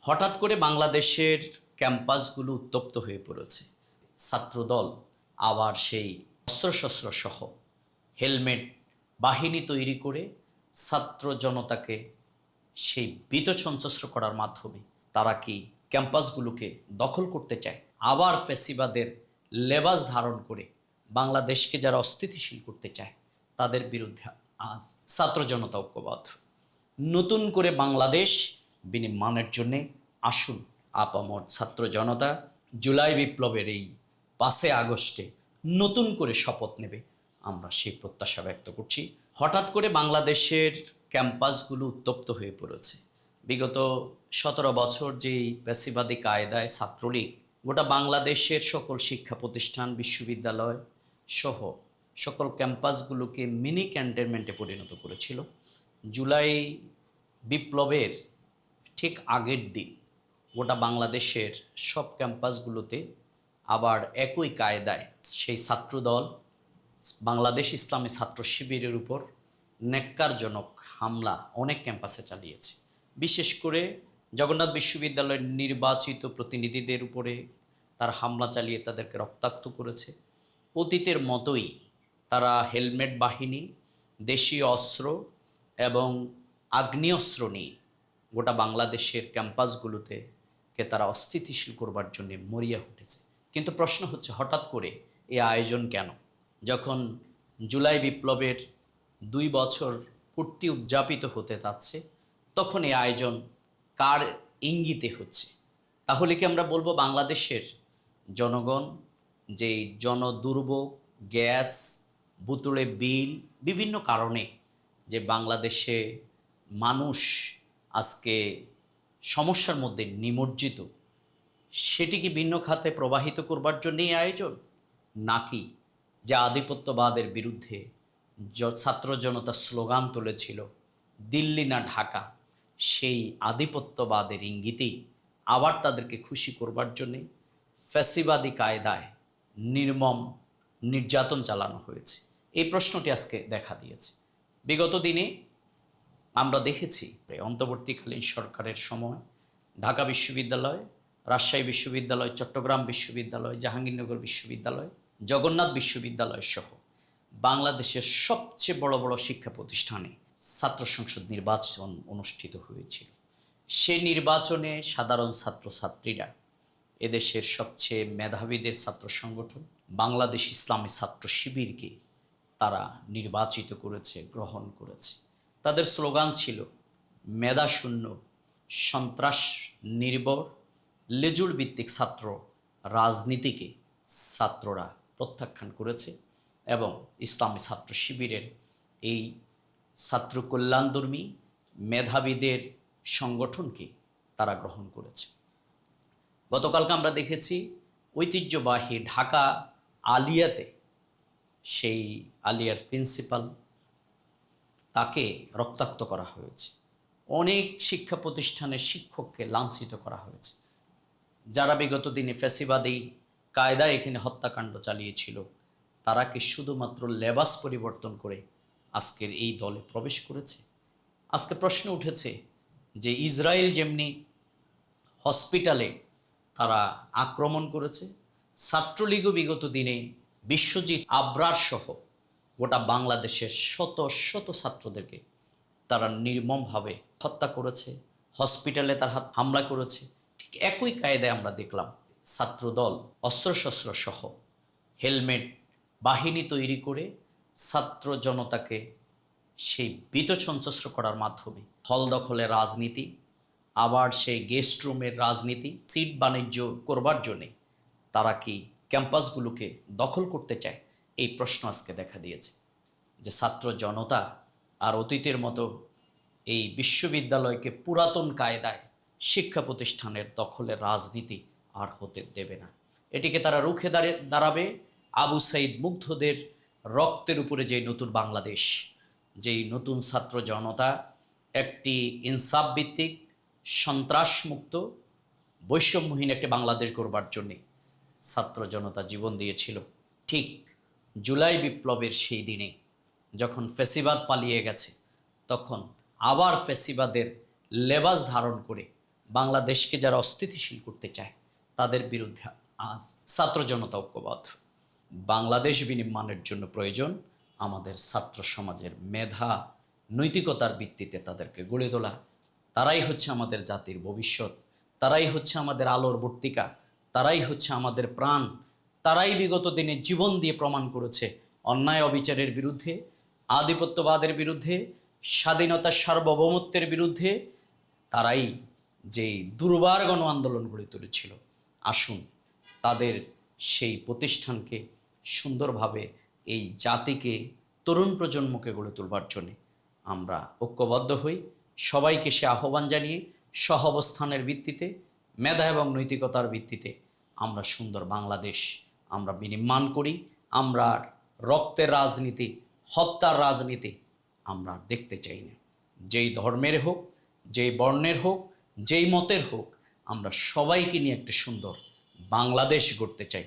হঠাৎ করে বাংলাদেশের ক্যাম্পাসগুলো উত্তপ্ত হয়ে পড়েছে। ছাত্রদল আবার সেই অস্ত্রশস্ত্র সহ হেলমেট বাহিনী তৈরি করে ছাত্র জনতাকে সেই বিতসন্ত্রস্ত করার মাধ্যমে তারা কি ক্যাম্পাসগুলোকে দখল করতে চায়। আবার ফ্যাসিবাদের লেবাস ধারণ করে বাংলাদেশকে যারা অস্থিতিশীল করতে চায় তাদের বিরুদ্ধে আজ ছাত্র জনতা ঐক্যবদ্ধ। নতুন করে বাংলাদেশ বিনির্মাণের জন্যে আসুন আপামর ছাত্র জনতা জুলাই বিপ্লবের এই 5 আগস্টে নতুন করে শপথ নেবে, আমরা সেই প্রত্যাশা ব্যক্ত করছি। হঠাৎ করে বাংলাদেশের ক্যাম্পাসগুলো উত্তপ্ত হয়ে পড়েছে। বিগত 17 বছর যেই ফ্যাসিবাদী কায়দায় ছাত্রলীগ গোটা বাংলাদেশের সকল শিক্ষা প্রতিষ্ঠান বিশ্ববিদ্যালয় সহ সকল ক্যাম্পাসগুলোকে মিনি ক্যান্টনমেন্টে পরিণত করেছিল। জুলাই বিপ্লবের ঠিক আগের দিন গোটা বাংলাদেশের সব ক্যাম্পাসগুলোতে আবার একই কায়দায় সেই ছাত্রদল বাংলাদেশ ইসলামী ছাত্র শিবিরের উপর ন্যাক্কারজনক হামলা অনেক ক্যাম্পাসে চালিয়েছে। বিশেষ করে জগন্নাথ বিশ্ববিদ্যালয়ের নির্বাচিত প্রতিনিধিদের উপরে তার হামলা চালিয়ে তাদেরকে রক্তাক্ত করেছে। অতীতের মতোই তারা হেলমেট বাহিনী, দেশীয় অস্ত্র এবং আগ্নেয়াস্ত্র নিয়ে গোটা বাংলাদেশের ক্যাম্পাসগুলোতে তারা অস্থিতিশীল করবার জন্য মরিয়া উঠেছে। কিন্তু প্রশ্ন হচ্ছে, হঠাৎ করে এই আয়োজন কেন? যখন জুলাই বিপ্লবের 2 বছর পূর্তি উদযাপিত হতে যাচ্ছে, তখন এই আয়োজন কার ইঙ্গিতে হচ্ছে? তাহলে কি আমরা বলবো বাংলাদেশের জনগণ যেই জনদুর্ভোগ, গ্যাস, বুতুড়ে বিল, বিভিন্ন কারণে যে বাংলাদেশে মানুষ আজকে সমস্যার মধ্যে নিমজ্জিত, সেটি কি ভিন্ন খাতে প্রবাহিত করবার জন্যই আয়োজন, নাকি যে আধিপত্যবাদের বিরুদ্ধে ছাত্র জনতা স্লোগান তুলেছিল দিল্লি না ঢাকা, সেই আধিপত্যবাদের ইঙ্গিতেই আবার তাদেরকে খুশি করবার জন্যে ফ্যাসিবাদী কায়দায় নির্মম নির্যাতন চালানো হয়েছে? এই প্রশ্নটি আজকে দেখা দিয়েছে। বিগত দিনে আমরা দেখেছি অন্তর্বর্তীকালীন সরকারের সময় ঢাকা বিশ্ববিদ্যালয়, রাজশাহী বিশ্ববিদ্যালয়, চট্টগ্রাম বিশ্ববিদ্যালয়, জাহাঙ্গীরনগর বিশ্ববিদ্যালয়, জগন্নাথ বিশ্ববিদ্যালয় সহ বাংলাদেশের সবচেয়ে বড় বড় শিক্ষা প্রতিষ্ঠানে ছাত্র সংসদ নির্বাচন অনুষ্ঠিত হয়েছিল। সেই নির্বাচনে সাধারণ ছাত্রছাত্রীরা, এদেশের সবচেয়ে মেধাবীদের ছাত্র সংগঠন বাংলাদেশ ইসলামী ছাত্র শিবিরকে তারা নির্বাচিত করেছে, গ্রহণ করেছে। তাদের স্লোগান ছিল মেধাশূন্য, সন্ত্রাস নির্ভর, লেজুড় ভিত্তিক ছাত্র রাজনীতিকে ছাত্ররা প্রত্যাখ্যান করেছে এবং ইসলামী ছাত্র শিবিরের এই ছাত্র কল্যাণধর্মী মেধাবীদের সংগঠনকে তারা গ্রহণ করেছে। গতকালকে আমরা দেখেছি ঐতিহ্যবাহী ঢাকা আলিয়াতে সেই আলিয়ার প্রিন্সিপাল তাকে রক্তাক্ত করা হয়েছে। অনেক শিক্ষা প্রতিষ্ঠানের শিক্ষককে লাঞ্ছিত করা হয়েছে। যারা বিগত দিনে ফ্যাসিবাদী কায়দায় এখানে হত্যাকাণ্ড চালিয়েছিল, তারা কি শুধুমাত্র লেবাস পরিবর্তন করে আজকের এই দলে প্রবেশ করেছে? আজকে প্রশ্ন উঠেছে যে ইসরায়েল যেমনি হসপিটালে তারা আক্রমণ করেছে, ছাত্রলীগও বিগত দিনে বিশ্বজিৎ আবরার সহ গোটা বাংলাদেশের শত শত ছাত্রদেরকে তারা নির্মমভাবে হত্যা করেছে, হসপিটালে তার হামলা করেছে। ঠিক একই কায়দায় আমরা দেখলাম ছাত্রদল অস্ত্রশস্ত্র সহ হেলমেট বাহিনী তৈরি করে ছাত্র জনতাকে সেই বিতসন্ত্রস্ত করার মাধ্যমে হল দখলের রাজনীতি, আবার সেই গেস্ট রুমের রাজনীতি, সিট বাণিজ্য করবার জন্যে তারা কি ক্যাম্পাসগুলোকে দখল করতে চায়? এই প্রশ্ন আজকে দেখা দিয়েছে যে ছাত্র জনতা আর অতীতের মতো এই বিশ্ববিদ্যালয়কে পুরাতন কায়দায় শিক্ষা প্রতিষ্ঠানের দখলের রাজনীতি আর হতে দেবে না। এটিকে তারা রুখে দাঁড়াবে আবু সাইদ মুগ্ধদের রক্তের উপরে যে নতুন বাংলাদেশ, যেই নতুন ছাত্র জনতা একটি ইনসাফ ভিত্তিক, সন্ত্রাসমুক্ত, বৈষম্যহীন একটি বাংলাদেশ গড়বার জন্যে ছাত্র জনতা জীবন দিয়েছিল। ঠিক জুলাই বিপ্লবের সেই দিনে যখন ফ্যাসিবাদ পালিয়ে গেছে, তখন আবার ফ্যাসিবাদের লেবাস ধারণ করে বাংলাদেশকে যারা অস্থিতিশীল করতে চায় তাদের বিরুদ্ধে আজ ছাত্র জনতা ঐক্যবদ্ধ। বাংলাদেশ বিনির্মাণের জন্য প্রয়োজন আমাদের ছাত্র সমাজের মেধা, নৈতিকতার ভিত্তিতে তাদেরকে গড়ে তোলা। তারাই হচ্ছে আমাদের জাতির ভবিষ্যৎ, তারাই হচ্ছে আমাদের আলোর বর্তিকা, তারাই হচ্ছে আমাদের প্রাণ। তারাই বিগত দিনে জীবন দিয়ে প্রমাণ করেছে অন্যায় অবিচারের বিরুদ্ধে, আধিপত্যবাদের বিরুদ্ধে, স্বাধীনতার সার্বভৌমত্বের বিরুদ্ধে তারাই যেই দুর্বার গণ আন্দোলন গড়ে তুলেছিল। আসুন তাদের সেই প্রতিষ্ঠানকে সুন্দরভাবে এই জাতিকে, তরুণ প্রজন্মকে গড়ে তোলবার জন্যে আমরা ঐক্যবদ্ধ হই। সবাইকে সে আহ্বান জানিয়ে সহাবস্থানের ভিত্তিতে, মেধা এবং নৈতিকতার ভিত্তিতে আমরা সুন্দর বাংলাদেশ আমরা বিনির্মাণ করি। আমরা আর রক্তের রাজনীতি, হত্যার রাজনীতি আমরা আর দেখতে চাই না। যেই ধর্মের হোক, যেই বর্ণের হোক, যেই মতের হোক, আমরা সবাইকে নিয়ে একটা সুন্দর বাংলাদেশ গড়তে চাই।